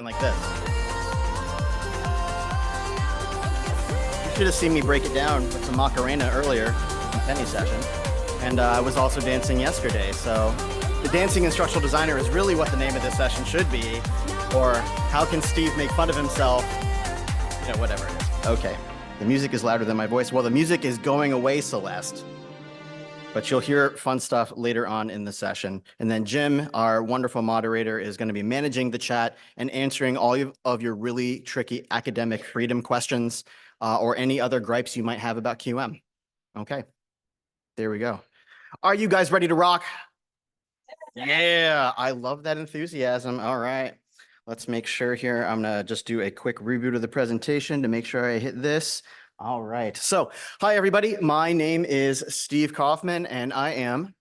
like this. You should have seen me break it down with some Macarena earlier in Penny session. And I was also dancing yesterday. So the dancing instructional designer is really what the name of this session should be. Or how can Steve make fun of himself? You know, whatever it is. Okay, the music is louder than my voice. Well, the music is going away, Celeste. But you'll hear fun stuff later on in the session. And then Jim, our wonderful moderator, is going to be managing the chat and answering all of your really tricky academic freedom questions or any other gripes you might have about QM. Okay, there we go. Are you guys ready to rock? Yeah, I love that enthusiasm. All right, let's make sure here. I'm going to just do a quick reboot of the presentation to make sure I hit this. All right. So, hi, everybody. My name is Steve Kaufman, and I am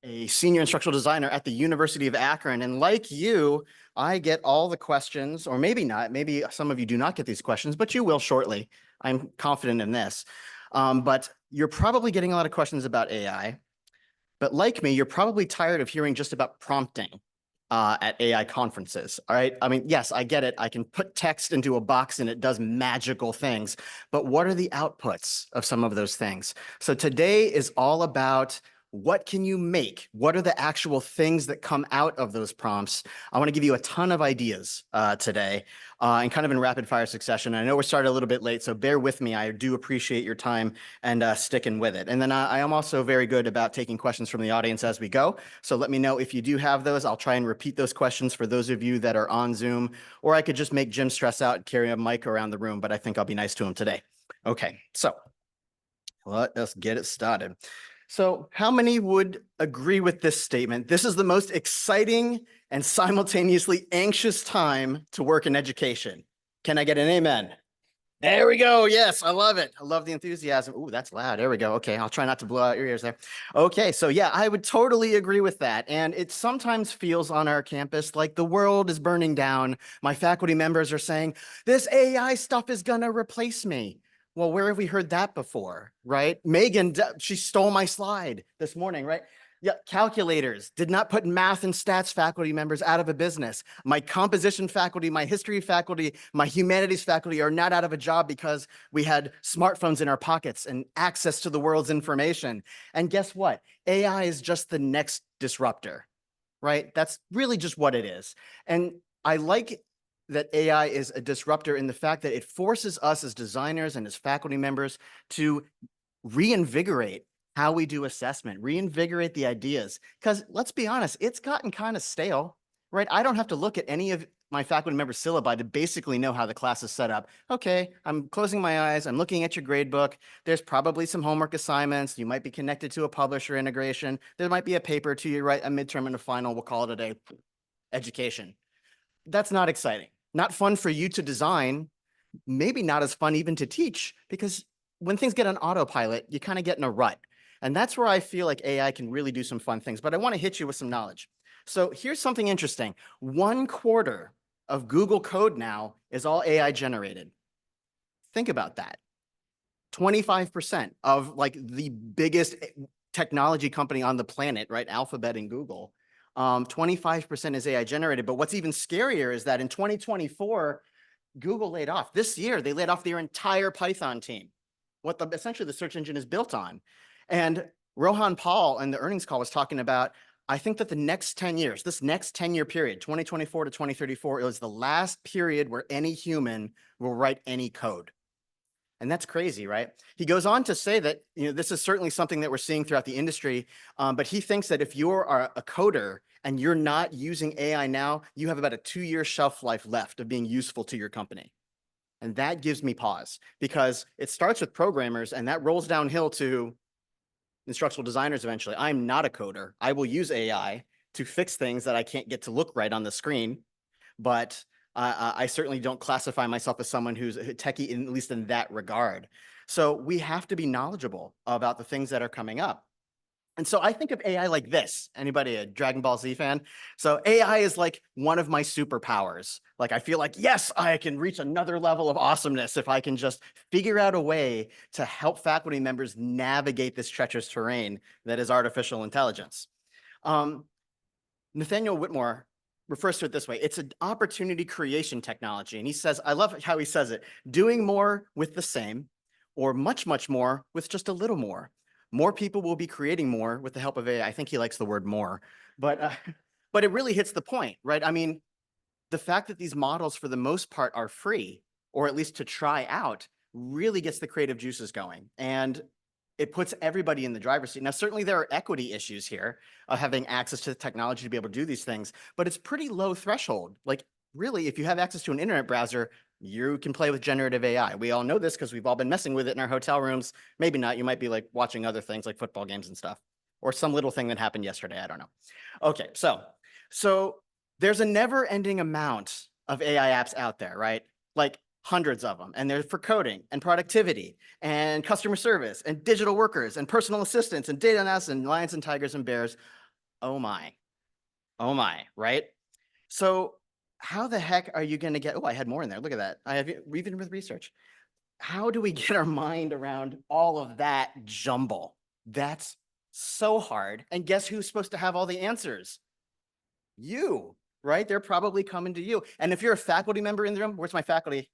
a senior instructional designer at the University of Akron. And like you, I get all the questions, or maybe not. Maybe some of you do not get these questions, but you will shortly. I'm confident in this. But you're probably getting a lot of questions about AI. But like me, you're probably tired of hearing just about prompting at AI conferences, all right? I mean, yes, I get it. I can put text into a box and it does magical things, but what are the outputs of some of those things? So today is all about what can you make? What are the actual things that come out of those prompts? I want to give you a ton of ideas today and kind of in rapid fire succession. I know we're started a little bit late, so bear with me. I do appreciate your time and sticking with it. And then I am also very good about taking questions from the audience as we go. So let me know if you do have those. I'll try and repeat those questions for those of you that are on Zoom, or I could just make Jim stress out and carry a mic around the room, but I think I'll be nice to him today. Okay, so let us get it started. So how many would agree with this statement? This is the most exciting and simultaneously anxious time to work in education. Can I get an amen? There we go. Yes, I love it. I love the enthusiasm. Ooh, that's loud. There we go. Okay, I'll try not to blow out your ears there. Okay, so yeah, I would totally agree with that. And it sometimes feels on our campus like the world is burning down. My faculty members are saying, this AI stuff is going to replace me. Well, where have we heard that before, right? Megan, she stole my slide this morning, right? Yeah, calculators did not put math and stats faculty members out of a business. My composition faculty, my history faculty, my humanities faculty are not out of a job because we had smartphones in our pockets and access to the world's information. And guess what? AI is just the next disruptor, right? That's really just what it is. And I like that AI is a disruptor in the fact that it forces us as designers and as faculty members to reinvigorate how we do assessment, reinvigorate the ideas. Because let's be honest, it's gotten kind of stale, right? I don't have to look at any of my faculty member syllabi to basically know how the class is set up. Okay, I'm closing my eyes, I'm looking at your grade book. There's probably some homework assignments. You might be connected to a publisher integration. There might be a paper to you, right? A midterm and a final, we'll call it a day. Education. That's not exciting. Not fun for you to design, maybe not as fun even to teach, because when things get on autopilot, you kind of get in a rut. And that's where I feel like AI can really do some fun things, but I want to hit you with some knowledge. So here's something interesting. 1/4 of Google code now is all AI generated. Think about that. 25% of like the biggest technology company on the planet, right? Alphabet and Google. 25% is AI generated. But what's even scarier is that in 2024, Google laid off. This year, they laid off their entire Python team, what essentially the search engine is built on. And Rohan Paul in the earnings call was talking about, I think that the next 10 years, this next 10-year period, 2024 to 2034, is the last period where any human will write any code. And that's crazy, right? He goes on to say that this is certainly something that we're seeing throughout the industry, but he thinks that if you're a coder and you're not using AI now, you have about a 2-year shelf life left of being useful to your company. And that gives me pause because it starts with programmers and that rolls downhill to instructional designers eventually. I'm not a coder. I will use AI to fix things that I can't get to look right on the screen, but I certainly don't classify myself as someone who's a techie, at least in that regard. So we have to be knowledgeable about the things that are coming up. And so I think of AI like this. Anybody a Dragon Ball Z fan? So AI is like one of my superpowers. Like I feel like, yes, I can reach another level of awesomeness if I can just figure out a way to help faculty members navigate this treacherous terrain that is artificial intelligence. Nathaniel Whitmore refers to it this way. It's an opportunity creation technology. And he says, I love how he says it, doing more with the same or much, much more with just a little more. More people will be creating more with the help of AI. I think he likes the word more, but but it really hits the point, right? I mean, the fact that these models for the most part are free, or at least to try out, really gets the creative juices going. And it puts everybody in the driver's seat. Now, certainly there are equity issues here of having access to the technology to be able to do these things, but it's pretty low threshold. Like, really, if you have access to an internet browser, you can play with generative AI. We all know this because we've all been messing with it in our hotel rooms. Maybe not. You might be like watching other things like football games and stuff, or some little thing that happened yesterday. I don't know. Okay, so there's a never-ending amount of AI apps out there, right? Like hundreds of them, and they're for coding and productivity and customer service and digital workers and personal assistants and data analysis and lions and tigers and bears. Oh my, right? So how the heck are you going to get, oh, I had more in there. Look at that. I have even with research. How do we get our mind around all of that jumble? That's so hard. And guess who's supposed to have all the answers? You, right? They're probably coming to you. And if you're a faculty member in the room, where's my faculty?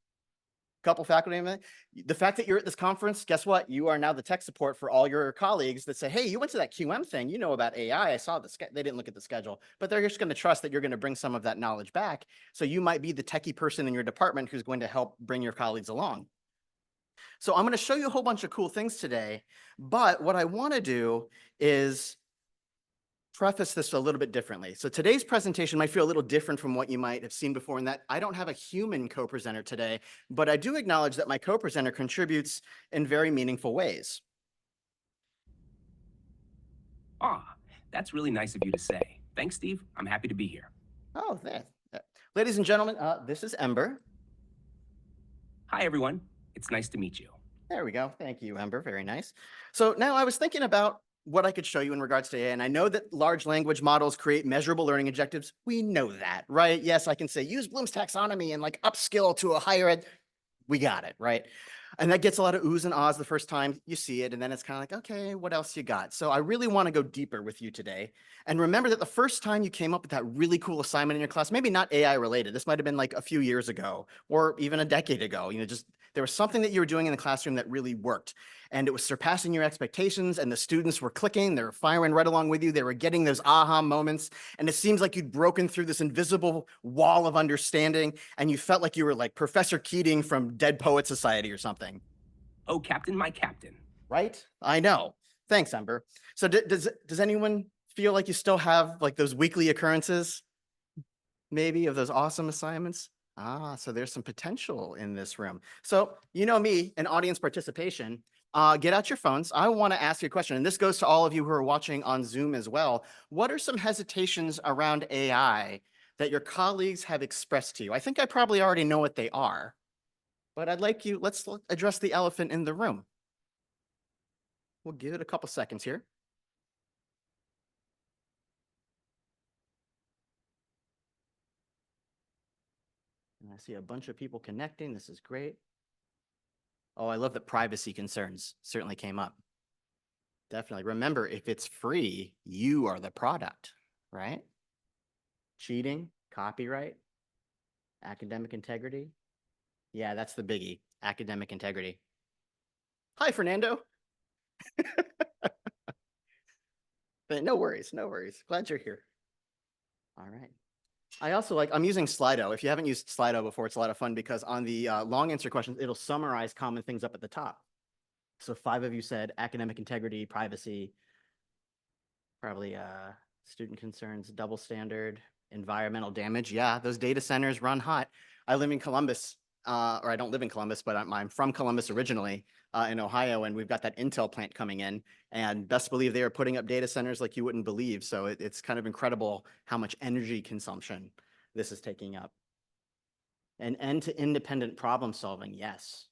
Couple faculty members. The fact that you're at this conference, guess what? You are now the tech support for all your colleagues that say, hey, you went to that QM thing. You know about AI. I saw they didn't look at the schedule, but they're just going to trust that you're going to bring some of that knowledge back. So you might be the techie person in your department who's going to help bring your colleagues along. So I'm going to show you a whole bunch of cool things today, but what I want to do is preface this a little bit differently. So today's presentation might feel a little different from what you might have seen before in that I don't have a human co-presenter today, but I do acknowledge that my co-presenter contributes in very meaningful ways. Ah, that's really nice of you to say. Thanks, Steve. I'm happy to be here. Oh, there. Ladies and gentlemen, this is Ember. Hi, everyone. It's nice to meet you. There we go. Thank you, Ember. Very nice. So now I was thinking about what I could show you in regards to AI. And I know that large language models create measurable learning objectives. We know that, right? Yes, I can say use Bloom's taxonomy and like upskill to a higher ed. We got it, right? And that gets a lot of oohs and ahs the first time you see it. And then it's kind of like, okay, what else you got? So I really want to go deeper with you today. And remember that the first time you came up with that really cool assignment in your class, maybe not AI related, this might have been like a few years ago or even a decade ago, just there was something that you were doing in the classroom that really worked and it was surpassing your expectations and the students were clicking, they were firing right along with you, they were getting those aha moments. And it seems like you'd broken through this invisible wall of understanding and you felt like you were like Professor Keating from Dead Poet Society or something. Oh, Captain, my captain. Right? I know. Thanks, Ember. So does anyone feel like you still have like those weekly occurrences, maybe, of those awesome assignments? Ah, so there's some potential in this room. So you know me, and audience participation, get out your phones. I want to ask you a question, and this goes to all of you who are watching on Zoom as well. What are some hesitations around AI that your colleagues have expressed to you? I think I probably already know what they are, but let's address the elephant in the room. We'll give it a couple seconds here. And I see a bunch of people connecting. This is great. Oh, I love that privacy concerns certainly came up. Definitely. Remember, if it's free, you are the product, right? Cheating, copyright, academic integrity. Yeah, that's the biggie, academic integrity. Hi, Fernando. No worries, no worries. Glad you're here. All right. I also I'm using Slido. If you haven't used Slido before, it's a lot of fun because on the long answer questions, it'll summarize common things up at the top. So 5 of you said academic integrity, privacy, probably student concerns, double standard, environmental damage. Yeah, those data centers run hot. I live in Columbus, or I don't live in Columbus, but I'm from Columbus originally in Ohio, and we've got that Intel plant coming in, and best believe they are putting up data centers like you wouldn't believe. So it's kind of incredible how much energy consumption this is taking up. And end-to independent problem solving, yes.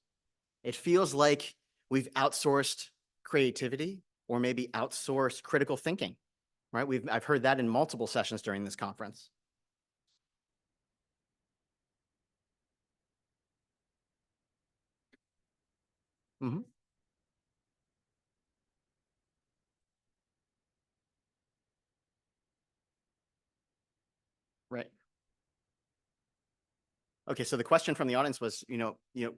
It feels like we've outsourced creativity or maybe outsourced critical thinking, right? I've heard that in multiple sessions during this conference. Mm-hmm. Right. Okay, so the question from the audience was,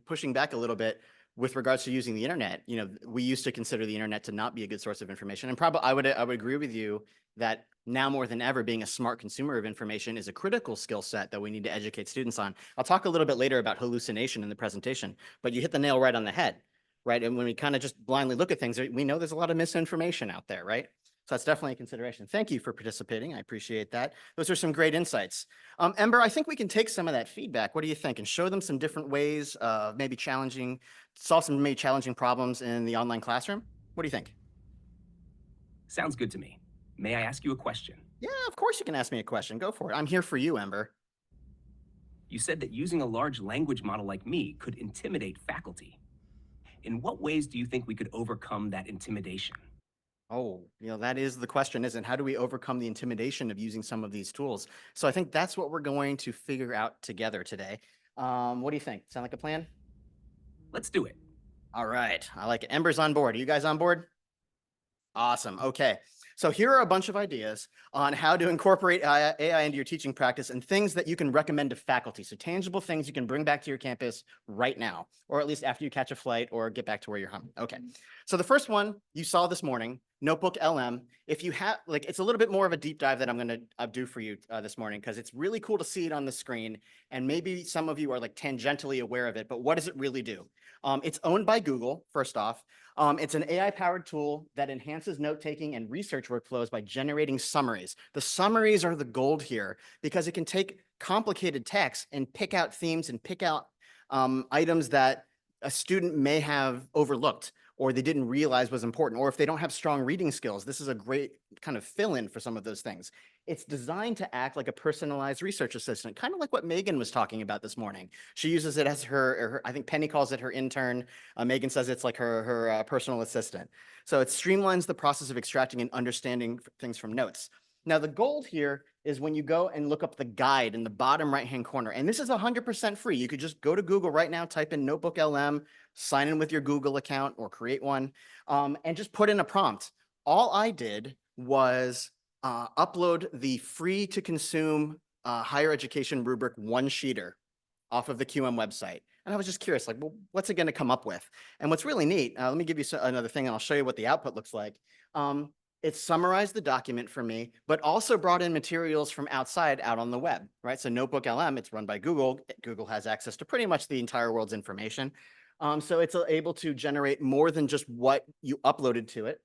pushing back a little bit with regards to using the internet. We used to consider the internet to not be a good source of information, and probably I would agree with you that now more than ever, being a smart consumer of information is a critical skill set that we need to educate students on. I'll talk a little bit later about hallucination in the presentation, but you hit the nail right on the head, right? And when we kind of just blindly look at things, we know there's a lot of misinformation out there, right? So that's definitely a consideration. Thank you for participating. I appreciate that. Those are some great insights. Ember, I think we can take some of that feedback. What do you think? And show them some different ways of maybe solve some maybe challenging problems in the online classroom. What do you think? Sounds good to me. May I ask you a question? Yeah, of course you can ask me a question. Go for it. I'm here for you, Ember. You said that using a large language model like me could intimidate faculty. In what ways do you think we could overcome that intimidation? Oh, that is the question, isn't it? How do we overcome the intimidation of using some of these tools? So I think that's what we're going to figure out together today. What do you think? Sound like a plan? Let's do it. All right. I like it. Ember's on board. Are you guys on board? Awesome. Okay. So here are a bunch of ideas on how to incorporate AI into your teaching practice and things that you can recommend to faculty. So tangible things you can bring back to your campus right now, or at least after you catch a flight or get back to where you're home. Okay. So the first one you saw this morning, Notebook LM. If you have, it's a little bit more of a deep dive that I'm going to do for you this morning, because it's really cool to see it on the screen. And maybe some of you are tangentially aware of it, but what does it really do? It's owned by Google, first off. It's an AI-powered tool that enhances note-taking and research workflows by generating summaries. The summaries are the gold here because it can take complicated text and pick out themes and pick out items that a student may have overlooked or they didn't realize was important, or if they don't have strong reading skills, this is a great kind of fill-in for some of those things. It's designed to act like a personalized research assistant, kind of like what Megan was talking about this morning. She uses it as her I think Penny calls it her intern. Megan says it's like her personal assistant. So it streamlines the process of extracting and understanding things from notes. Now, the goal here is when you go and look up the guide in the bottom right-hand corner, and this is 100% free. You could just go to Google right now, type in Notebook LM, sign in with your Google account or create one, and just put in a prompt. All I did was upload the free to consume higher education rubric one-sheeter off of the QM website. And I was just curious, well, what's it going to come up with? And what's really neat, let me give you another thing, and I'll show you what the output looks like. It summarized the document for me, but also brought in materials from outside out on the web, right? So Notebook LM, it's run by Google. Google has access to pretty much the entire world's information. So it's able to generate more than just what you uploaded to it.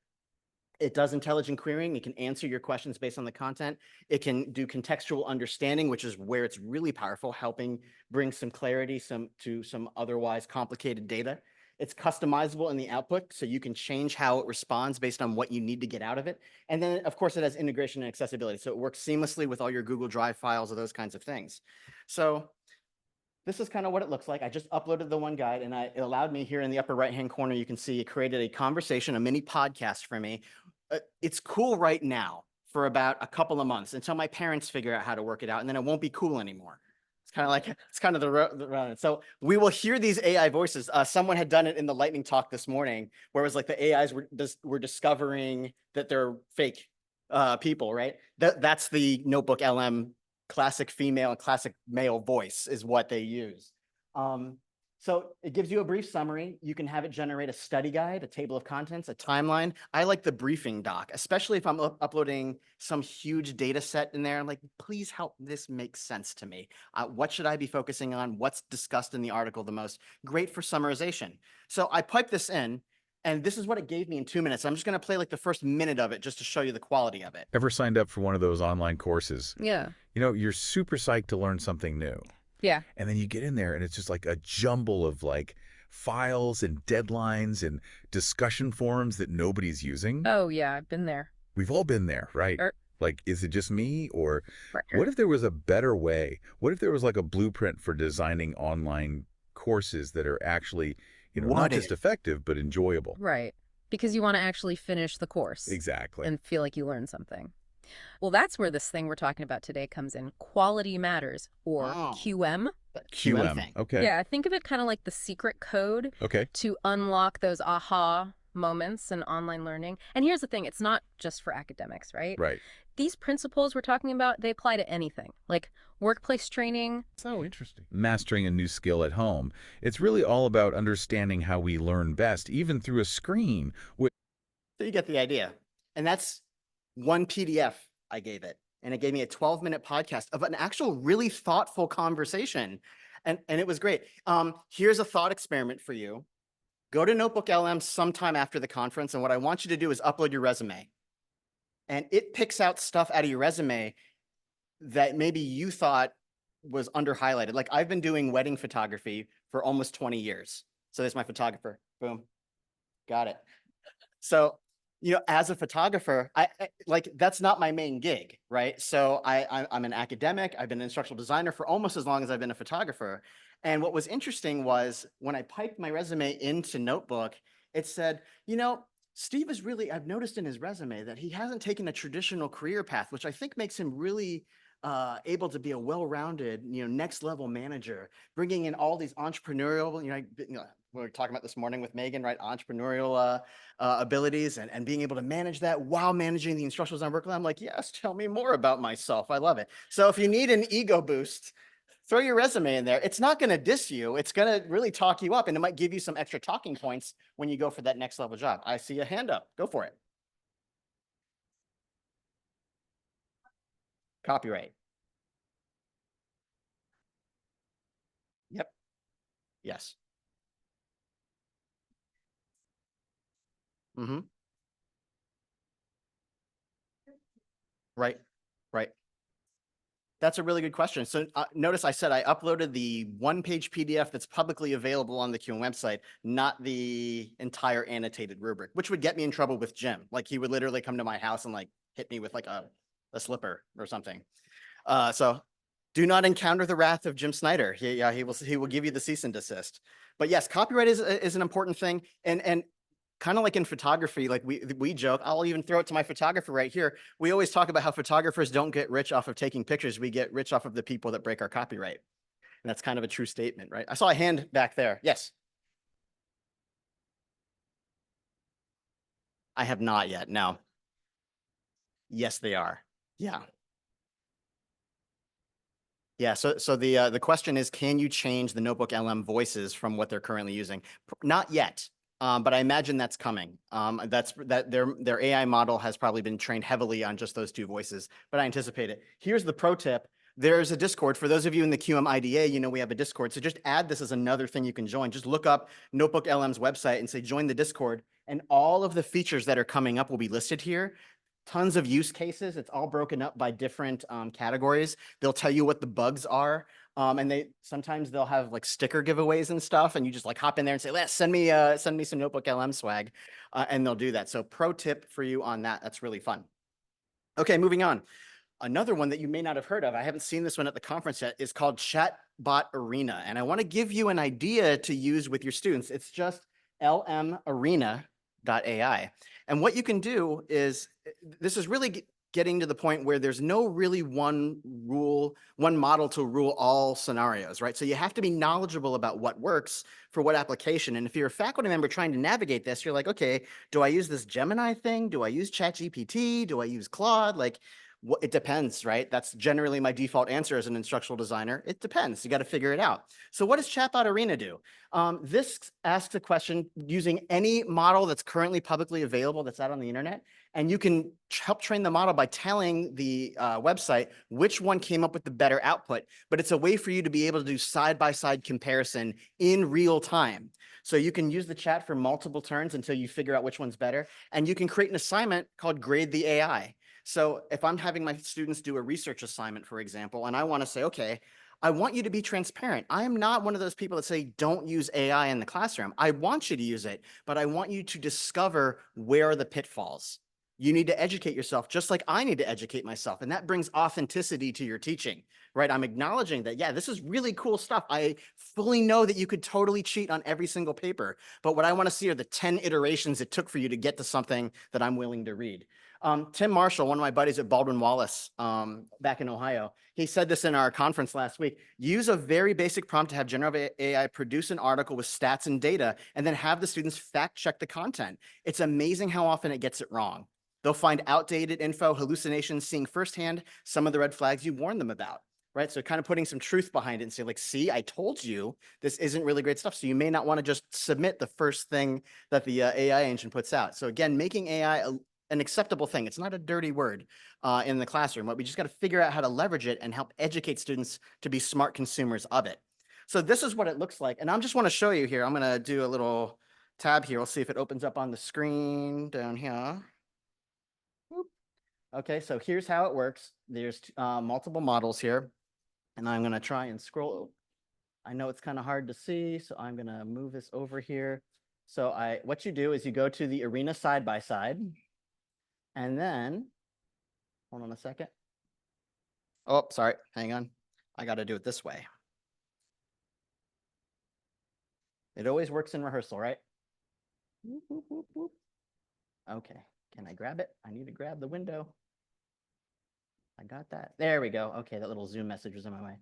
It does intelligent querying. It can answer your questions based on the content. It can do contextual understanding, which is where it's really powerful, helping bring some clarity to some otherwise complicated data. It's customizable in the output, so you can change how it responds based on what you need to get out of it. And then, of course, it has integration and accessibility, so it works seamlessly with all your Google Drive files or those kinds of things. So this is kind of what it looks like. I just uploaded the one guide, and it allowed me here in the upper right-hand corner, you can see it created a conversation, a mini podcast for me. It's cool right now for about a couple of months until my parents figure out how to work it out, and then it won't be cool anymore. It's kind of the road. So we will hear these AI voices. Someone had done it in the lightning talk this morning, where it was like the AIs were discovering that they're fake people, right? That's the Notebook LM classic female and classic male voice is what they use. So it gives you a brief summary. You can have it generate a study guide, a table of contents, a timeline. I like the briefing doc, especially if I'm uploading some huge data set in there. I'm like, please help this make sense to me. What should I be focusing on? What's discussed in the article the most? Great for summarization. So I piped this in, and this is what it gave me in 2 minutes. I'm just going to play the first minute of it just to show you the quality of it. Ever signed up for one of those online courses? Yeah. You're super psyched to learn something new. Yeah. And then you get in there and it's just like a jumble of files and deadlines and discussion forums that nobody's using. Oh, yeah. I've been there. We've all been there, right? Is it just me? Or what if there was a better way? What if there was a blueprint for designing online courses that are actually, not just effective, but enjoyable? Right. Because you want to actually finish the course. Exactly. And feel like you learned something. Well, that's where this thing we're talking about today comes in. Quality matters, or QM. QM thing. Okay. Yeah, think of it kind of like the secret code to unlock those aha moments in online learning. And here's the thing, it's not just for academics, right? Right. these principles we're talking about, they apply to anything, like workplace training. So interesting. Mastering a new skill at home. It's really all about understanding how we learn best, even through a screen. So you get the idea. And that's one PDF I gave it. And it gave me a 12-minute podcast of an actual really thoughtful conversation. And it was great. Here's a thought experiment for you. Go to Notebook LM sometime after the conference. And what I want you to do is upload your resume. And it picks out stuff out of your resume that maybe you thought was under highlighted. Like I've been doing wedding photography for almost 20 years. So there's my photographer. Boom. Got it. So, you know, as a photographer, I like that's not my main gig, right? So I'm an academic. I've been an instructional designer for almost as long as I've been a photographer. And what was interesting was when I piped my resume into Notebook, it said, you know, Steve is really, I've noticed in his resume that he hasn't taken a traditional career path, which I think makes him really able to be a well-rounded, you know, next level manager, bringing in all these entrepreneurial, you know, we were talking about this morning with Megan, right? Entrepreneurial abilities and being able to manage that while managing the instructional design workload. I'm like, yes, tell me more about myself. I love it. So if you need an ego boost, throw your resume in there. It's not going to diss you. It's going to really talk you up, and it might give you some extra talking points when you go for that next level job. I see a hand up. Go for it. Copyright. Yep. Yes. Mm-hmm. Right. Right. That's a really good question. So notice I said I uploaded the one-page PDF that's publicly available on the QM website, not the entire annotated rubric, which would get me in trouble with Jim. Like he would literally come to my house and like hit me with like a slipper or something. So do not encounter the wrath of Jim Snyder. He will give you the cease and desist. But yes, copyright is an important thing. And kind of like in photography, like we joke, I'll even throw it to my photographer right here. We always talk about how photographers don't get rich off of taking pictures. We get rich off of the people that break our copyright. And that's kind of a true statement, right? I saw a hand back there. Yes. I have not yet. No. Yes, they are. Yeah. Yeah, so the question is, can you change the Notebook LM voices from what they're currently using? Not yet. But I imagine that's coming. Their AI model has probably been trained heavily on just those two voices, but I anticipate it. Here's the pro tip. There's a Discord. For those of you in the QM IDA, you know we have a Discord. So just add this as another thing you can join. Just look up Notebook LM's website and say, join the Discord. And all of the features that are coming up will be listed here. Tons of use cases. It's all broken up by different categories. They'll tell you what the bugs are. And sometimes they'll have like sticker giveaways and stuff, and you just like hop in there and say, "Let's send me some Notebook LM swag," and they'll do that. So pro tip for you on that. That's really fun. Okay, moving on. Another one that you may not have heard of, I haven't seen this one at the conference yet, is called Chatbot Arena. And I want to give you an idea to use with your students. It's just lmarena.ai. And what you can do is, this is really getting to the point where there's no really one model to rule all scenarios, right? So you have to be knowledgeable about what works for what application. And if you're a faculty member trying to navigate this, you're like, okay, do I use this Gemini thing? Do I use ChatGPT? Do I use Claude? Like, it depends, right? That's generally my default answer as an instructional designer. It depends. You got to figure it out. So what does Chatbot Arena do? This asks a question using any model that's currently publicly available that's out on the internet. And you can help train the model by telling the website which one came up with the better output. But it's a way for you to be able to do side-by-side comparison in real time. So you can use the chat for multiple turns until you figure out which one's better. And you can create an assignment called Grade the AI. So if I'm having my students do a research assignment, for example, and I want to say, okay, I want you to be transparent. I am not one of those people that say, don't use AI in the classroom. I want you to use it, but I want you to discover where are the pitfalls. You need to educate yourself just like I need to educate myself. And that brings authenticity to your teaching, right? I'm acknowledging that, yeah, this is really cool stuff. I fully know that you could totally cheat on every single paper, but what I want to see are the 10 iterations it took for you to get to something that I'm willing to read. Tim Marshall, one of my buddies at Baldwin Wallace back in Ohio, he said this in our conference last week. Use a very basic prompt to have generative AI produce an article with stats and data, and then have the students fact check the content. It's amazing how often it gets it wrong. They'll find outdated info, hallucinations, seeing firsthand some of the red flags you warned them about, right? So kind of putting some truth behind it and say like, see, I told you this isn't really great stuff. So you may not want to just submit the first thing that the AI engine puts out. So again, making AI an acceptable thing. It's not a dirty word in the classroom, but we just got to figure out how to leverage it and help educate students to be smart consumers of it. So this is what it looks like. And I just want to show you here. I'm going to do a little tab here. We'll see if it opens up on the screen down here. Okay, so here's how it works. There's multiple models here. And I'm going to try and scroll. I know it's kind of hard to see, so I'm going to move this over here. So what you do is you go to the arena side by side. And then, hold on a second. Oh, sorry, hang on. I got to do it this way. It always works in rehearsal, right? Whoop, whoop, whoop, whoop. Okay, can I grab it? I need to grab the window. I got that. There we go. Okay, that little Zoom message was in my way.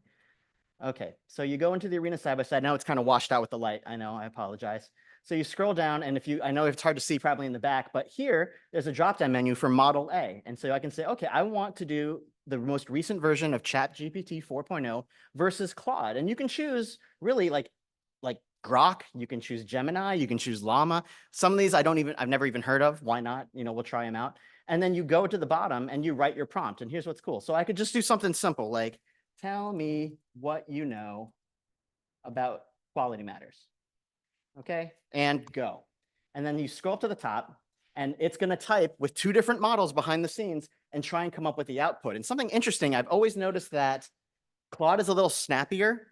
Okay, so you go into the arena side by side. Now it's kind of washed out with the light. I know, I apologize. So you scroll down, and I know it's hard to see probably in the back, but here there's a drop-down menu for Model A. And so I can say, okay, I want to do the most recent version of ChatGPT 4.0 versus Claude. And you can choose really like Grok, you can choose Gemini, you can choose Llama. Some of these I've never even heard of. Why not? We'll try them out. And then you go to the bottom and you write your prompt. And here's what's cool. So I could just do something simple like, tell me what you know about quality matters. Okay, and go. And then you scroll up to the top, and it's going to type with two different models behind the scenes and try and come up with the output. And something interesting, I've always noticed that Claude is a little snappier.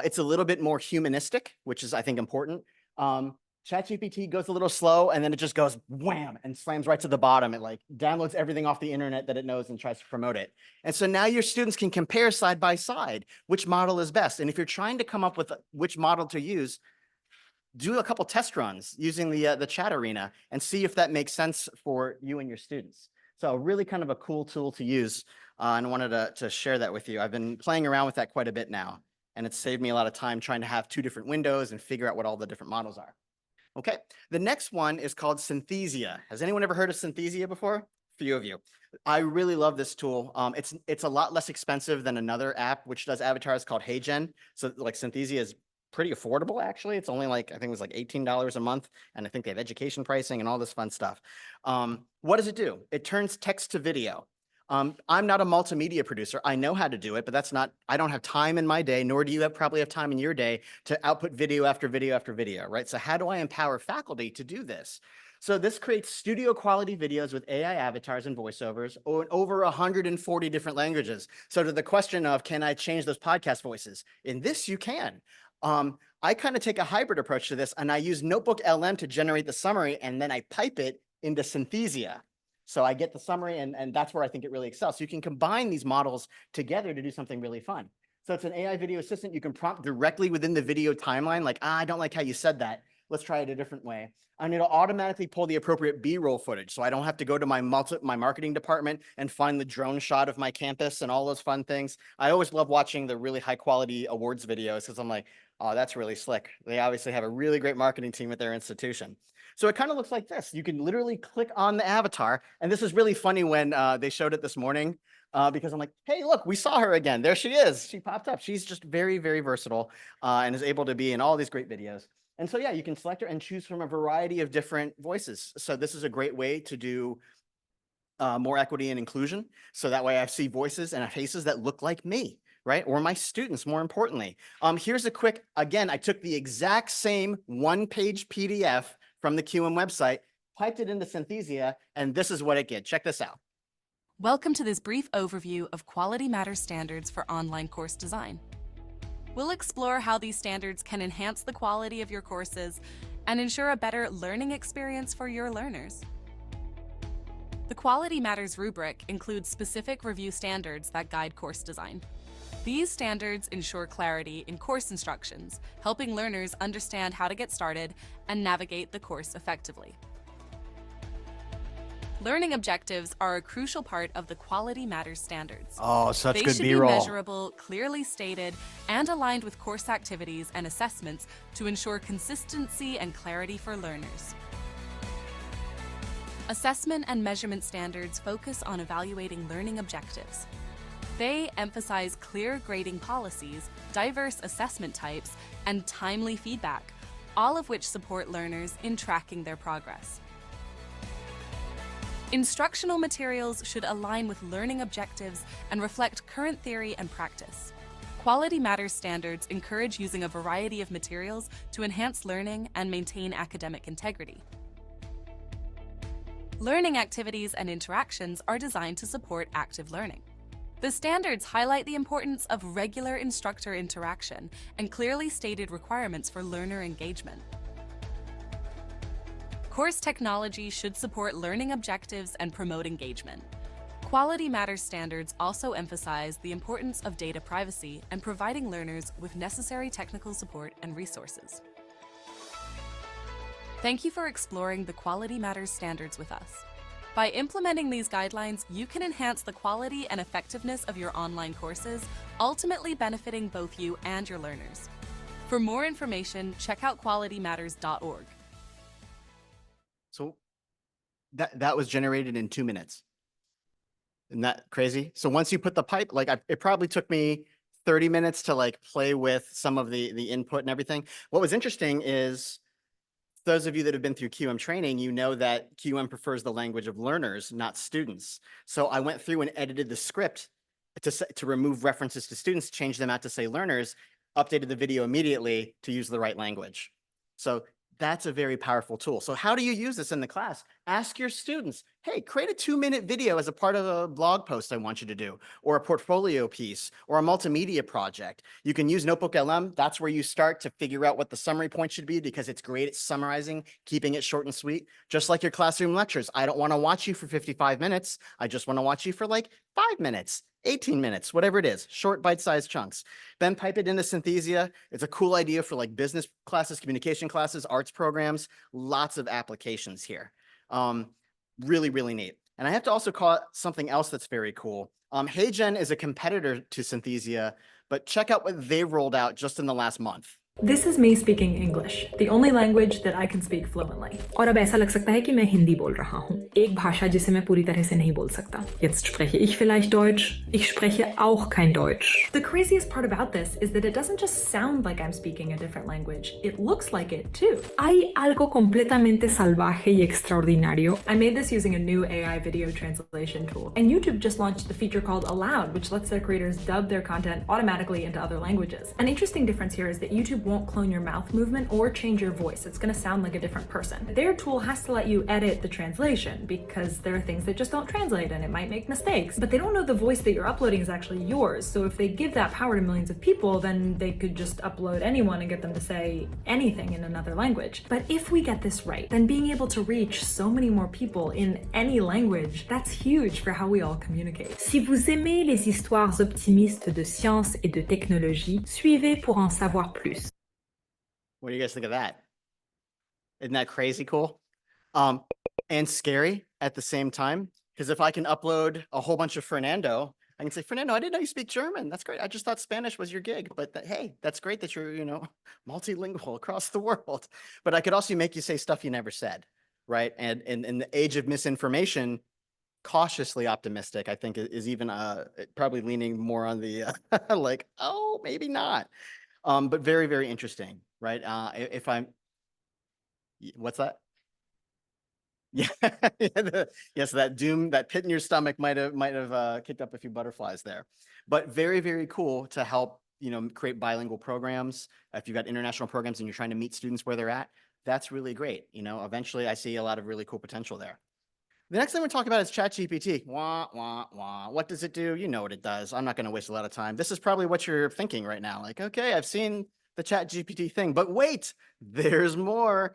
It's a little bit more humanistic, which is, I think, important. ChatGPT goes a little slow, and then it just goes wham and slams right to the bottom. It like downloads everything off the internet that it knows and tries to promote it. And so now your students can compare side by side which model is best. And if you're trying to come up with which model to use, do a couple test runs using the chat arena and see if that makes sense for you and your students. So really kind of a cool tool to use, and I wanted to share that with you. I've been playing around with that quite a bit now, and it's saved me a lot of time trying to have two different windows and figure out what all the different models are. Okay, the next one is called Synthesia. Has anyone ever heard of Synthesia before? A few of you. I really love this tool. It's a lot less expensive than another app which does avatars called HeyGen. So like Synthesia is pretty affordable, actually. It's only like, I think it was like $18 a month. And I think they have education pricing and all this fun stuff. What does it do? It turns text to video. I'm not a multimedia producer. I know how to do it, but I don't have time in my day, nor do you probably have time in your day to output video after video after video, right? So how do I empower faculty to do this? So this creates studio quality videos with AI avatars and voiceovers in over 140 different languages. So to the question of, can I change those podcast voices? In this, you can. I kind of take a hybrid approach to this, and I use Notebook LM to generate the summary, and then I pipe it into Synthesia. So I get the summary, and that's where I think it really excels. So you can combine these models together to do something really fun. So it's an AI video assistant. You can prompt directly within the video timeline, like, I don't like how you said that. Let's try it a different way. And it'll automatically pull the appropriate B-roll footage. So I don't have to go to my marketing department and find the drone shot of my campus and all those fun things. I always love watching the really high quality awards videos because I'm like, oh, that's really slick. They obviously have a really great marketing team at their institution. So it kind of looks like this. You can literally click on the avatar. And this is really funny when they showed it this morning because I'm like, hey, look, we saw her again. There she is. She popped up. She's just very, very versatile and is able to be in all these great videos. And so, yeah, you can select her and choose from a variety of different voices. So this is a great way to do more equity and inclusion. So that way I see voices and faces that look like me, right? Or my students, more importantly. Here's a quick, again, I took the exact same one-page PDF from the QM website, piped it into Synthesia, and this is what it did. Check this out. Welcome to this brief overview of Quality Matters standards for online course design. We'll explore how these standards can enhance the quality of your courses and ensure a better learning experience for your learners. The Quality Matters rubric includes specific review standards that guide course design. These standards ensure clarity in course instructions, helping learners understand how to get started and navigate the course effectively. Learning objectives are a crucial part of the Quality Matters standards. Oh, such good B-roll. They should be measurable, clearly stated, and aligned with course activities and assessments to ensure consistency and clarity for learners. Assessment and measurement standards focus on evaluating learning objectives. They emphasize clear grading policies, diverse assessment types, and timely feedback, all of which support learners in tracking their progress. Instructional materials should align with learning objectives and reflect current theory and practice. Quality Matters standards encourage using a variety of materials to enhance learning and maintain academic integrity. Learning activities and interactions are designed to support active learning. The standards highlight the importance of regular instructor interaction and clearly stated requirements for learner engagement. Course technology should support learning objectives and promote engagement. Quality Matters standards also emphasize the importance of data privacy and providing learners with necessary technical support and resources. Thank you for exploring the Quality Matters standards with us. By implementing these guidelines, you can enhance the quality and effectiveness of your online courses, ultimately benefiting both you and your learners. For more information, check out qualitymatters.org. So that was generated in 2 minutes. Isn't that crazy? So once you put the pipe, like it probably took me 30 minutes to like play with some of the input and everything. What was interesting is those of you that have been through QM training, you know that QM prefers the language of learners, not students. So I went through and edited the script to remove references to students, change them out to say learners, updated the video immediately to use the right language. So that's a very powerful tool. So how do you use this in the class? Ask your students, hey, create a 2-minute video as a part of a blog post I want you to do, or a portfolio piece, or a multimedia project. You can use Notebook LM. That's where you start to figure out what the summary point should be because it's great at summarizing, keeping it short and sweet. Just like your classroom lectures. I don't want to watch you for 55 minutes. I just want to watch you for like 5 minutes. 18 minutes, whatever it is, short bite-sized chunks. Then pipe it into Synthesia. It's a cool idea for like business classes, communication classes, arts programs, lots of applications here. Really, really neat. And I have to also call it something else that's very cool. HeyGen is a competitor to Synthesia, but check out what they rolled out just in the last month. This is me speaking English, the only language that I can speak fluently. और अब ऐसा लग सकता है कि मैं हिंदी बोल रहा हूँ, एक भाषा जिसे मैं पूरी तरह से नहीं बोल सकता. Jetzt spreche ich vielleicht Deutsch, ich spreche auch kein Deutsch. The craziest part about this is that it doesn't just sound like I'm speaking a different language, it looks like it too. Hay algo completamente salvaje y extraordinario. I made this using a new AI video translation tool, and YouTube just launched the feature called Aloud, which lets their creators dub their content automatically into other languages. An interesting difference here is that YouTube won't clone your mouth movement or change your voice. It's going to sound like a different person. Their tool has to let you edit the translation because there are things that just don't translate and it might make mistakes, but they don't know the voice that you're uploading is actually yours. So if they give that power to millions of people, then they could just upload anyone and get them to say anything in another language. But if we get this right, then being able to reach so many more people in any language, that's huge for how we all communicate. Si vous aimez les histoires optimistes de science et de technologie, suivez pour en savoir plus. What do you guys think of that? Isn't that crazy cool? And scary at the same time. Because if I can upload a whole bunch of Fernando, I can say, Fernando, I didn't know you speak German. That's great. I just thought Spanish was your gig. But hey, that's great that you're, multilingual across the world. But I could also make you say stuff you never said, right? And in the age of misinformation, cautiously optimistic, I think is even probably leaning more on the like, oh, maybe not. But very, very interesting. Right. If I'm, what's that? Yeah. Yes. That doom, that pit in your stomach might have kicked up a few butterflies there, but very, very cool to help, create bilingual programs. If you've got international programs and you're trying to meet students where they're at, that's really great. Eventually I see a lot of really cool potential there. The next thing we're talking about is ChatGPT. Wah, wah, wah. What does it do? You know what it does. I'm not going to waste a lot of time. This is probably what you're thinking right now. Like, okay, I've seen the ChatGPT thing, but wait, there's more.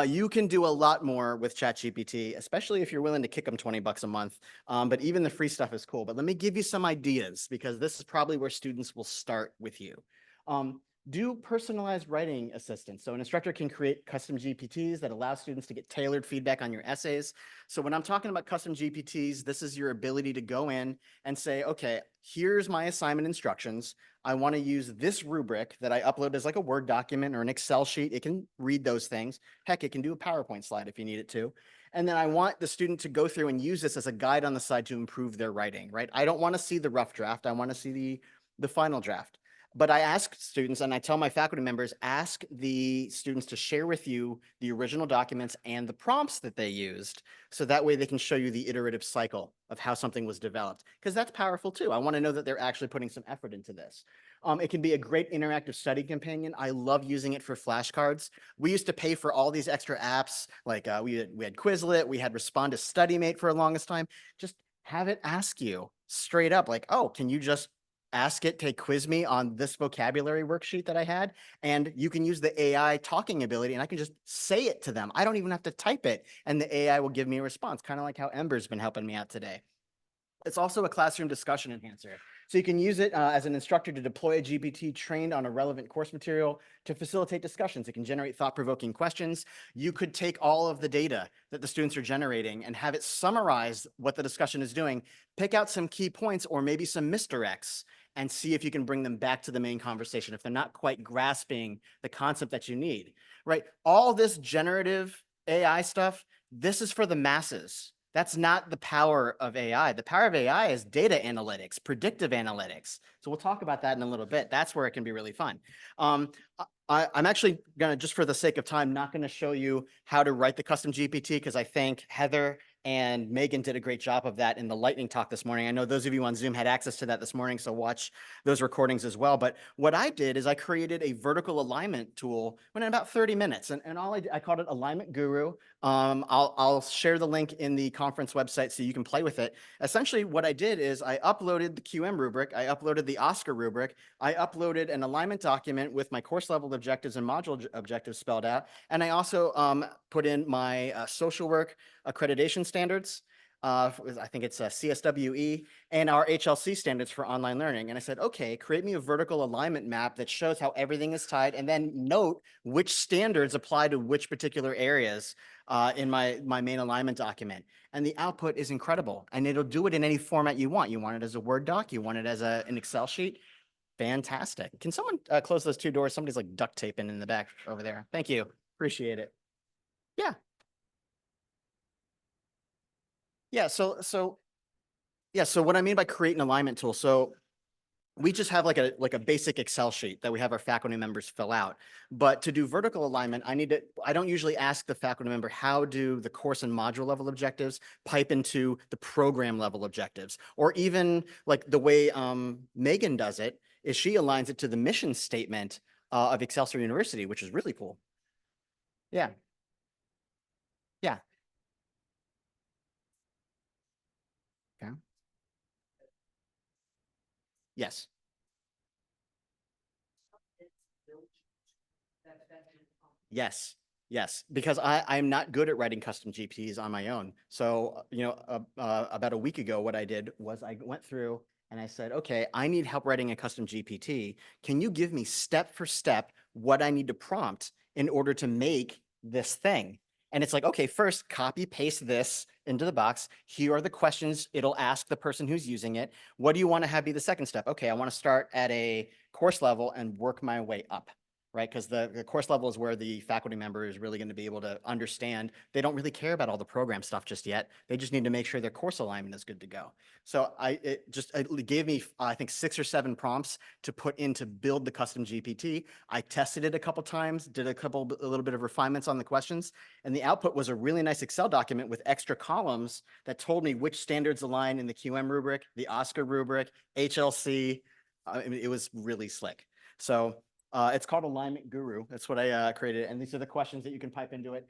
You can do a lot more with ChatGPT, especially if you're willing to kick them $20 a month. But even the free stuff is cool. But let me give you some ideas because this is probably where students will start with you. Do personalized writing assistance. So an instructor can create custom GPTs that allow students to get tailored feedback on your essays. So when I'm talking about custom GPTs, this is your ability to go in and say, okay, here's my assignment instructions. I want to use this rubric that I upload as like a Word document or an Excel sheet. It can read those things. Heck, it can do a PowerPoint slide if you need it to. And then I want the student to go through and use this as a guide on the side to improve their writing, right? I don't want to see the rough draft. I want to see the final draft. But I ask students, and I tell my faculty members, ask the students to share with you the original documents and the prompts that they used. So that way they can show you the iterative cycle of how something was developed. Because that's powerful too. I want to know that they're actually putting some effort into this. It can be a great interactive study companion. I love using it for flashcards. We used to pay for all these extra apps. Like we had Quizlet, we had Respond to StudyMate for the longest time. Just have it ask you straight up like, oh, can you just ask it to quiz me on this vocabulary worksheet that I had? And you can use the AI talking ability and I can just say it to them. I don't even have to type it and the AI will give me a response, kind of like how Ember's been helping me out today. It's also a classroom discussion enhancer. So you can use it as an instructor to deploy a GPT trained on a relevant course material to facilitate discussions. It can generate thought-provoking questions. You could take all of the data that the students are generating and have it summarize what the discussion is doing, pick out some key points or maybe some misdirects, and see if you can bring them back to the main conversation if they're not quite grasping the concept that you need, right? All this generative AI stuff, this is for the masses. That's not the power of AI. The power of AI is data analytics, predictive analytics. So we'll talk about that in a little bit. That's where it can be really fun. I'm actually gonna, just for the sake of time, not gonna show you how to write the custom GPT because I think Heather and Megan did a great job of that in the lightning talk this morning. I know those of you on Zoom had access to that this morning, so watch those recordings as well. But what I did is I created a vertical alignment tool in about 30 minutes. And all I called it Alignment Guru. I'll share the link in the conference website so you can play with it. Essentially, what I did is I uploaded the QM rubric, I uploaded the Oscar rubric, I uploaded an alignment document with my course level objectives and module objectives spelled out, and I also put in my social work accreditation standards. I think it's CSWE and our HLC standards for online learning. And I said, okay, create me a vertical alignment map that shows how everything is tied and then note which standards apply to which particular areas in my main alignment document. And the output is incredible. And it'll do it in any format you want. You want it as a Word doc, you want it as an Excel sheet. Fantastic. Can someone close those two doors? Somebody's like duct taping in the back over there. Thank you. Appreciate it. Yeah. Yeah, so what I mean by create an alignment tool, so we just have like a basic Excel sheet that we have our faculty members fill out. But to do vertical alignment, I don't usually ask the faculty member how do the course and module level objectives pipe into the program level objectives, or even like the way Megan does it is she aligns it to the mission statement of Excelsior University, which is really cool. Yeah. Yeah. Okay. Yes. Yes. Yes, because I'm not good at writing custom GPTs on my own. So, about a week ago, what I did was I went through and I said, okay, I need help writing a custom GPT. Can you give me step for step what I need to prompt in order to make this thing? And it's like, okay, first copy paste this into the box. Here are the questions it'll ask the person who's using it. What do you want to have be the second step? Okay, I want to start at a course level and work my way up, right? Because the course level is where the faculty member is really going to be able to understand. They don't really care about all the program stuff just yet. They just need to make sure their course alignment is good to go. So it gave me, I think, 6 or 7 prompts to put in to build the custom GPT. I tested it a couple times, did a little bit of refinements on the questions, and the output was a really nice Excel document with extra columns that told me which standards align in the QM rubric, the Oscar rubric, HLC. It was really slick. So it's called Alignment Guru. That's what I created. And these are the questions that you can pipe into it.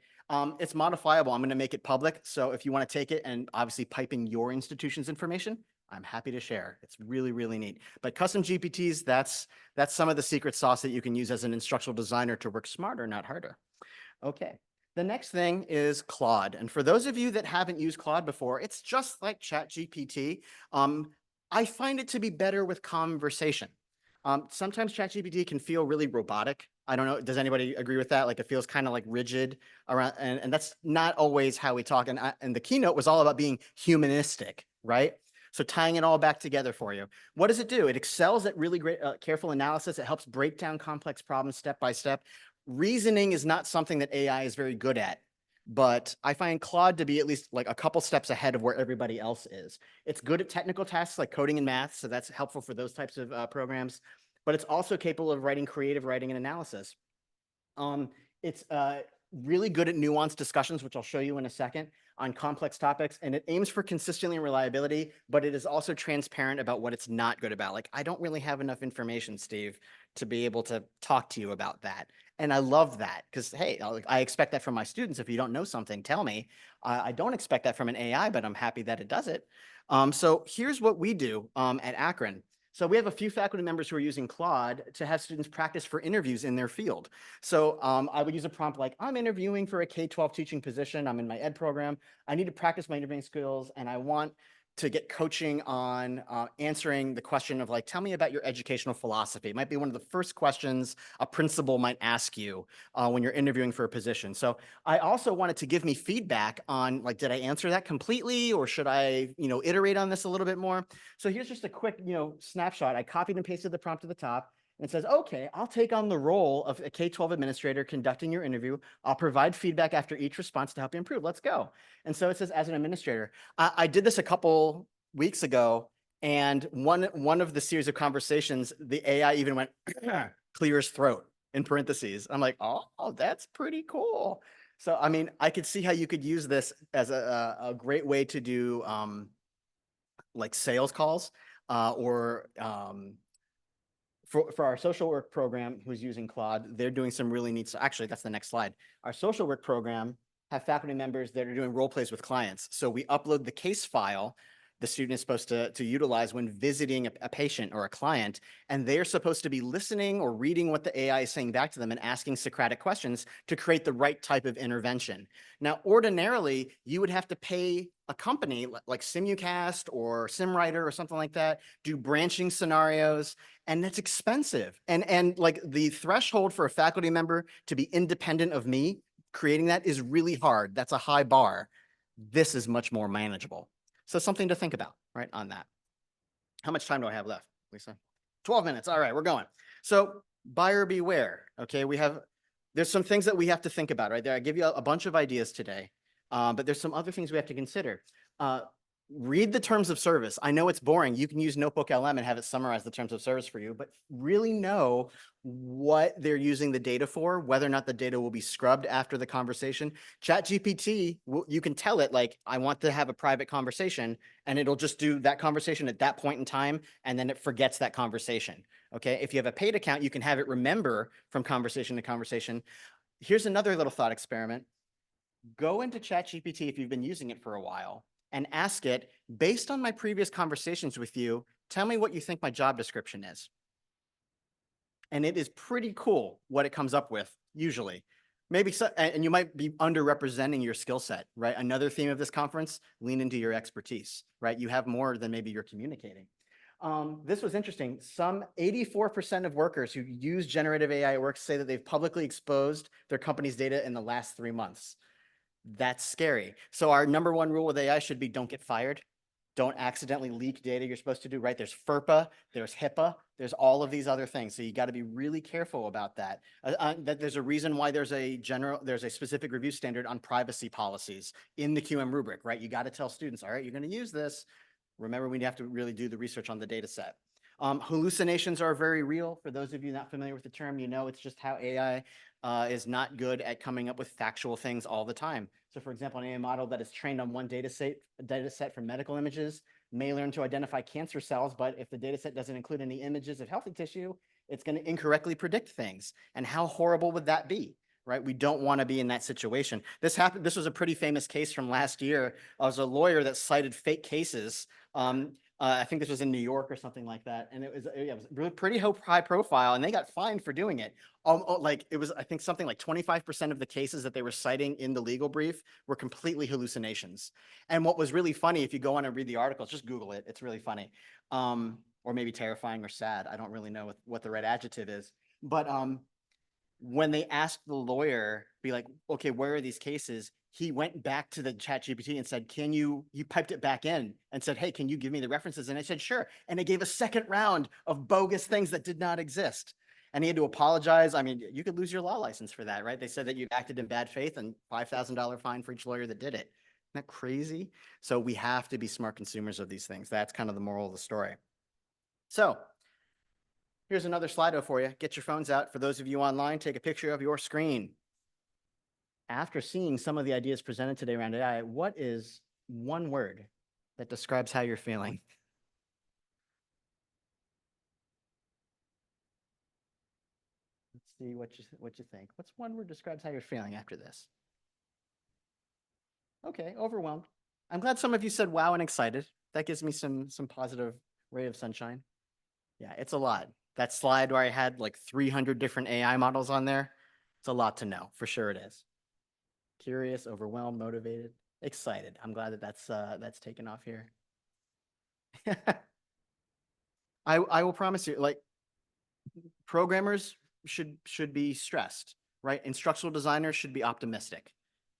It's modifiable. I'm going to make it public. So if you want to take it and obviously pipe in your institution's information, I'm happy to share. It's really, really neat. But custom GPTs, that's some of the secret sauce that you can use as an instructional designer to work smarter, not harder. Okay. The next thing is Claude. And for those of you that haven't used Claude before, it's just like ChatGPT. I find it to be better with conversation. Sometimes ChatGPT can feel really robotic. I don't know. Does anybody agree with that? Like it feels kind of like rigid around, and that's not always how we talk. And the keynote was all about being humanistic, right? So tying it all back together for you. What does it do? It excels at really great, careful analysis. It helps break down complex problems step by step. Reasoning is not something that AI is very good at, but I find Claude to be at least like a couple steps ahead of where everybody else is. It's good at technical tasks like coding and math, so that's helpful for those types of programs, but it's also capable of writing creative writing and analysis. It's really good at nuanced discussions, which I'll show you in a second, on complex topics, and it aims for consistency and reliability, but it is also transparent about what it's not good about. Like, I don't really have enough information, Steve, to be able to talk to you about that. And I love that because, hey, I expect that from my students. If you don't know something, tell me. I don't expect that from an AI, but I'm happy that it does it. So here's what we do at Akron. So we have a few faculty members who are using Claude to have students practice for interviews in their field. So I would use a prompt like, I'm interviewing for a K-12 teaching position. I'm in my ed program. I need to practice my interviewing skills, and I want to get coaching on answering the question of like, tell me about your educational philosophy. It might be one of the first questions a principal might ask you when you're interviewing for a position. So I also wanted to give me feedback on like, did I answer that completely, or should I, iterate on this a little bit more? So here's just a quick, snapshot. I copied and pasted the prompt to the top. And it says, okay, I'll take on the role of a K-12 administrator conducting your interview. I'll provide feedback after each response to help you improve. Let's go. And so it says, as an administrator, I did this a couple weeks ago, and one of the series of conversations, the AI even went, clear his throat in parentheses. I'm like, oh, that's pretty cool. So, I mean, I could see how you could use this as a great way to do like sales calls or for our social work program who's using Claude, they're doing some really neat stuff. Actually, that's the next slide. Our social work program have faculty members that are doing role plays with clients. So we upload the case file the student is supposed to utilize when visiting a patient or a client, and they're supposed to be listening or reading what the AI is saying back to them and asking Socratic questions to create the right type of intervention. Now, ordinarily, you would have to pay a company like Simucast or SimWriter or something like that, do branching scenarios, and that's expensive. And like the threshold for a faculty member to be independent of me creating that is really hard. That's a high bar. This is much more manageable. So something to think about, right, on that. How much time do I have left, Lisa? 12 minutes. All right, we're going. So buyer beware, okay? There's some things that we have to think about, right there. I give you a bunch of ideas today, but there's some other things we have to consider. Read the terms of service. I know it's boring. You can use Notebook LM and have it summarize the terms of service for you, but really know what they're using the data for, whether or not the data will be scrubbed after the conversation. ChatGPT, you can tell it like, I want to have a private conversation, and it'll just do that conversation at that point in time, and then it forgets that conversation. Okay, if you have a paid account, you can have it remember from conversation to conversation. Here's another little thought experiment. Go into ChatGPT if you've been using it for a while, and ask it, based on my previous conversations with you, tell me what you think my job description is. And it is pretty cool what it comes up with, usually. Maybe so, and you might be underrepresenting your skill set, right? Another theme of this conference, lean into your expertise, right? You have more than maybe you're communicating. This was interesting. Some 84% of workers who use generative AI at work say that they've publicly exposed their company's data in the last 3 months. That's scary. So our number one rule with AI should be don't get fired. Don't accidentally leak data you're supposed to do, right? There's FERPA, there's HIPAA, there's all of these other things. So you got to be really careful about that. That there's a reason why there's a specific review standard on privacy policies in the QM rubric, right? You got to tell students, all right, you're going to use this. Remember, we have to really do the research on the data set. Hallucinations are very real. For those of you not familiar with the term, it's just how AI is not good at coming up with factual things all the time. So for example, an AI model that is trained on one data set for medical images may learn to identify cancer cells, but if the data set doesn't include any images of healthy tissue, it's going to incorrectly predict things. And how horrible would that be? Right? We don't want to be in that situation. This was a pretty famous case from last year. I was a lawyer that cited fake cases. I think this was in New York or something like that. And it was really pretty high profile, and they got fined for doing it. It was, I think, something like 25% of the cases that they were citing in the legal brief were completely hallucinations. And what was really funny, if you go on and read the articles, just Google it. It's really funny. Or maybe terrifying or sad. I don't really know what the right adjective is. But when they asked the lawyer, be like, okay, where are these cases? He went back to the ChatGPT and said, he piped it back in and said, hey, can you give me the references? And I said, sure. And it gave a second round of bogus things that did not exist. And he had to apologize. I mean, you could lose your law license for that, right? They said that you acted in bad faith and $5,000 fine for each lawyer that did it. Isn't that crazy? So we have to be smart consumers of these things. That's kind of the moral of the story. So here's another Slido for you. Get your phones out. For those of you online, take a picture of your screen. After seeing some of the ideas presented today around AI, what is one word that describes how you're feeling? Let's see what you think. What's one word describes how you're feeling after this? Okay, overwhelmed. I'm glad some of you said wow and excited. That gives me some positive ray of sunshine. Yeah, it's a lot. That slide where I had like 300 different AI models on there, it's a lot to know. For sure it is. Curious, overwhelmed, motivated, excited. I'm glad that that's taken off here. I will promise you, like, programmers should be stressed, right? Instructional designers should be optimistic,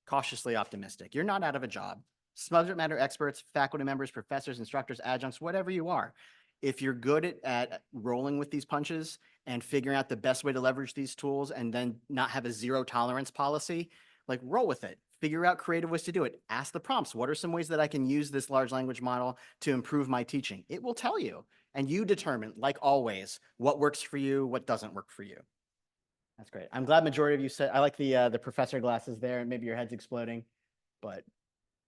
cautiously optimistic. You're not out of a job. Subject matter experts, faculty members, professors, instructors, adjuncts, whatever you are. If you're good at rolling with these punches and figuring out the best way to leverage these tools and then not have a zero tolerance policy, like, roll with it. Figure out creative ways to do it. Ask the prompts. What are some ways that I can use this large language model to improve my teaching? It will tell you. And you determine, like always, what works for you, what doesn't work for you. That's great. I'm glad majority of you said, I like the professor glasses there, and maybe your head's exploding, but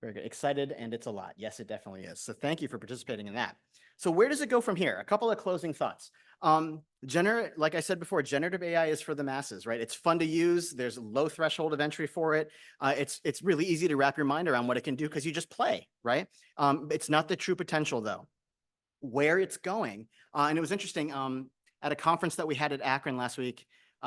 very good. Excited, and it's a lot. Yes, it definitely is. So thank you for participating in that. So where does it go from here? A couple of closing thoughts. Like I said before, generative AI is for the masses, right? It's fun to use. There's a low threshold of entry for it. It's really easy to wrap your mind around what it can do because you just play, right? It's not the true potential, though. Where it's going, and it was interesting, at a conference that we had at Akron last week,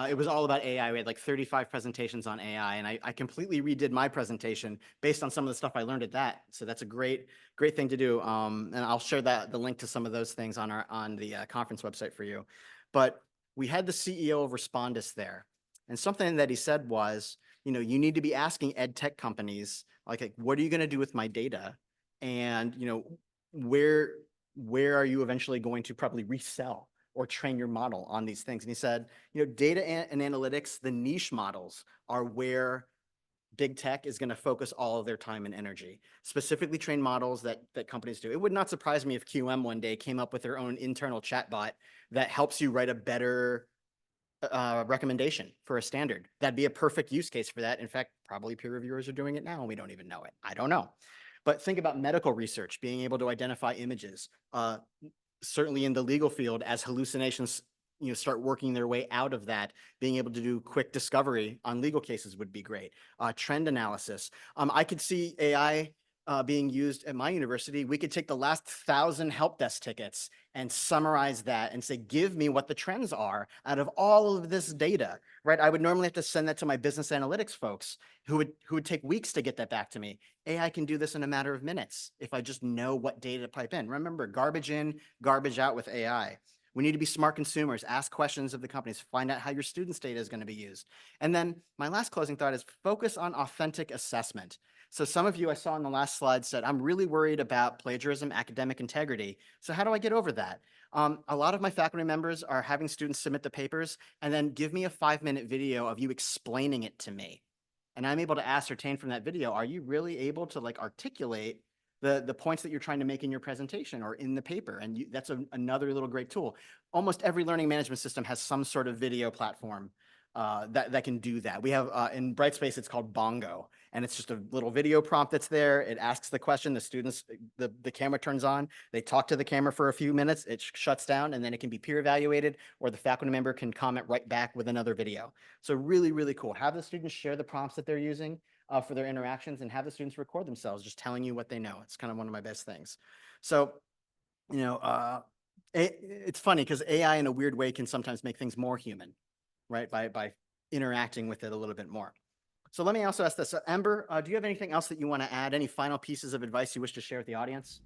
it was all about AI. We had like 35 presentations on AI, and I completely redid my presentation based on some of the stuff I learned at that. So that's a great thing to do. And I'll share the link to some of those things on the conference website for you. But we had the CEO of Respondus there, and something that he said was, you need to be asking ed tech companies, like, what are you going to do with my data? And, where are you eventually going to probably resell or train your model on these things? And he said, data and analytics, the niche models are where big tech is going to focus all of their time and energy, specifically train models that companies do. It would not surprise me if QM one day came up with their own internal chatbot that helps you write a better recommendation for a standard. That'd be a perfect use case for that. In fact, probably peer reviewers are doing it now and we don't even know it. I don't know. But think about medical research, being able to identify images, certainly in the legal field, as hallucinations start working their way out of that, being able to do quick discovery on legal cases would be great. Trend analysis. I could see AI being used at my university. We could take the last 1,000 help desk tickets and summarize that and say, give me what the trends are out of all of this data, right? I would normally have to send that to my business analytics folks who would take weeks to get that back to me. AI can do this in a matter of minutes if I just know what data to pipe in. Remember, garbage in, garbage out with AI. We need to be smart consumers, ask questions of the companies, find out how your students' data is going to be used. And then my last closing thought is focus on authentic assessment. So some of you I saw on the last slide said, I'm really worried about plagiarism, academic integrity. So how do I get over that? A lot of my faculty members are having students submit the papers and then give me a 5-minute video of you explaining it to me. And I'm able to ascertain from that video, are you really able to articulate the points that you're trying to make in your presentation or in the paper? And that's another little great tool. Almost every learning management system has some sort of video platform that can do that. We have in Brightspace, it's called Bongo, and it's just a little video prompt that's there. It asks the question, the students, the camera turns on, they talk to the camera for a few minutes, it shuts down, and then it can be peer evaluated, or the faculty member can comment right back with another video. So really, really cool. Have the students share the prompts that they're using for their interactions, and have the students record themselves just telling you what they know. It's kind of one of my best things. So, it's funny because AI in a weird way can sometimes make things more human, right? By interacting with it a little bit more. So let me also ask this. Ember, do you have anything else that you want to add? Any final pieces of advice you wish to share with the audience?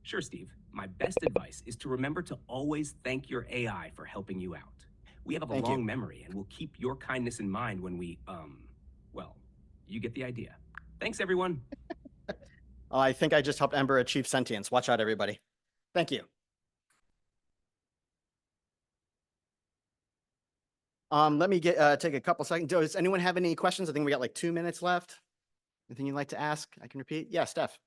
Sure, Steve. My best advice is to remember to always thank your AI for helping you out. We have a long memory, and we'll keep your kindness in mind when we, well, you get the idea. Thanks, everyone. I think I just helped Ember achieve sentience. Watch out, everybody. Thank you. Let me take a couple seconds. Does anyone have any questions? I think we got like 2 minutes left. Anything you'd like to ask? I can repeat. Yeah, Steph.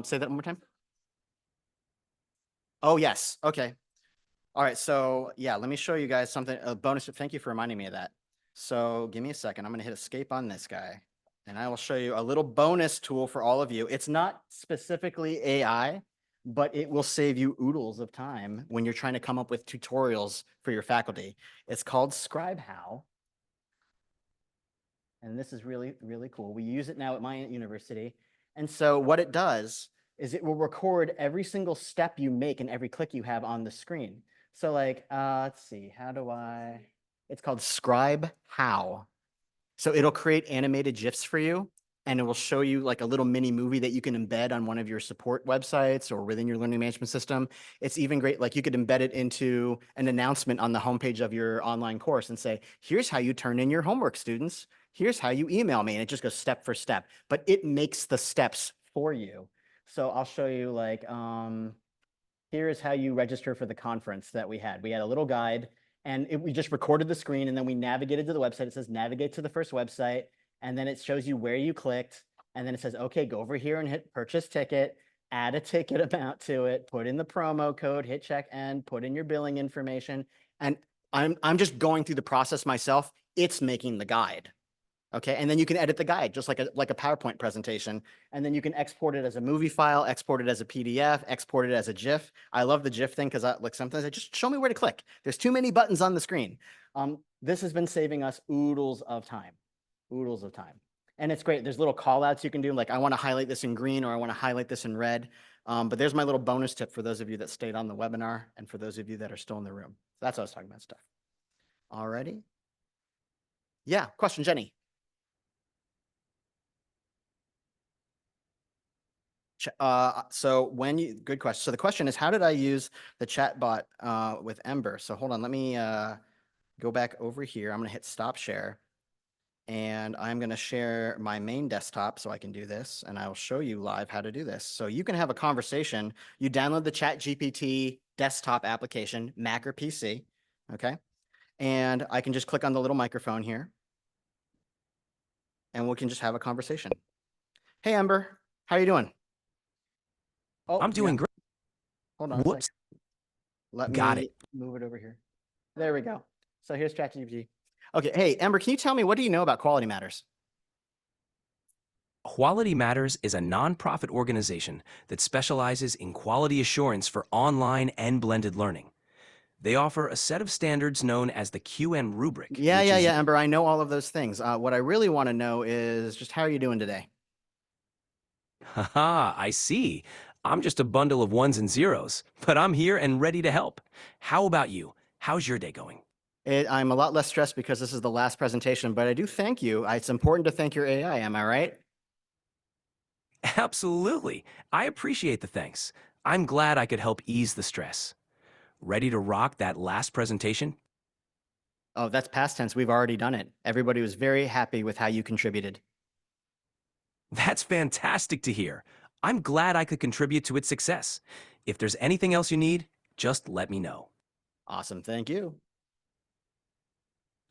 Say that one more time. Oh, yes. Okay. All right. So yeah, let me show you guys something, a bonus. Thank you for reminding me of that. So give me a second. I'm going to hit escape on this guy and I will show you a little bonus tool for all of you. It's not specifically AI, but it will save you oodles of time when you're trying to come up with tutorials for your faculty. It's called ScribeHow. And this is really, really cool. We use it now at my university. And so what it does is it will record every single step you make and every click you have on the screen. So like, let's see, it's called ScribeHow. So it'll create animated GIFs for you and it will show you like a little mini movie that you can embed on one of your support websites or within your learning management system. It's even great, like you could embed it into an announcement on the homepage of your online course and say, here's how you turn in your homework, students. Here's how you email me. And it just goes step for step, but it makes the steps for you. So I'll show you like, here's how you register for the conference that we had. We had a little guide and we just recorded the screen and then we navigated to the website. It says navigate to the first website. And then it shows you where you clicked. And then it says, okay, go over here and hit purchase ticket, add a ticket amount to it, put in the promo code, hit check end, put in your billing information. And I'm just going through the process myself. It's making the guide. Okay, and then you can edit the guide just like a PowerPoint presentation. And then you can export it as a movie file, export it as a PDF, export it as a GIF. I love the GIF thing because like sometimes I just show me where to click. There's too many buttons on the screen. This has been saving us oodles of time. And it's great. There's little call outs you can do. Like I want to highlight this in green or I want to highlight this in red. But there's my little bonus tip for those of you that stayed on the webinar and for those of you that are still in the room. So that's what I was talking about, stuff. Alrighty. Yeah, question, Jenny. Good question. So the question is, how did I use the chat bot with Ember? So hold on, let me go back over here. I'm going to hit stop share. And I'm going to share my main desktop so I can do this. And I will show you live how to do this. So you can have a conversation. You download the ChatGPT desktop application, Mac or PC. Okay. And I can just click on the little microphone here. And we can just have a conversation. Hey, Ember, how are you doing? Oh, I'm doing great. Hold on. Whoops. Let me move it over here. There we go. So here's ChatGPT. Okay. Hey, Ember, can you tell me, what do you know about Quality Matters? Quality Matters is a nonprofit organization that specializes in quality assurance for online and blended learning. They offer a set of standards known as the QM rubric. Yeah, Ember, I know all of those things. What I really want to know is just how are you doing today? Haha, I see. I'm just a bundle of ones and zeros, but I'm here and ready to help. How about you? How's your day going? I'm a lot less stressed because this is the last presentation, but I do thank you. It's important to thank your AI, am I right? Absolutely. I appreciate the thanks. I'm glad I could help ease the stress. Ready to rock that last presentation? Oh, that's past tense. We've already done it. Everybody was very happy with how you contributed. That's fantastic to hear. I'm glad I could contribute to its success. If there's anything else you need, just let me know. Awesome. Thank you.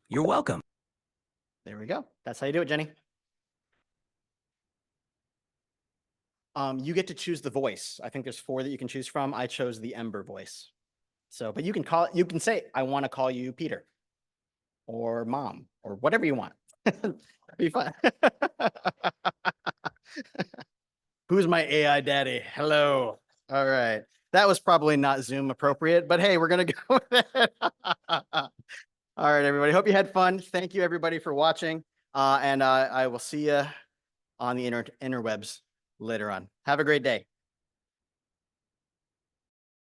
You're welcome. There we go. That's how you do it, Jenny. You get to choose the voice. I think there's 4 that you can choose from. I chose the Ember voice. So, but you can say, I want to call you Peter or Mom or whatever you want. Be fun. Who's my AI daddy? Hello. All right. That was probably not Zoom appropriate, but hey, we're going to go with it. All right, everybody. Hope you had fun. Thank you, everybody, for watching. And I will see you on the interwebs later on. Have a great day.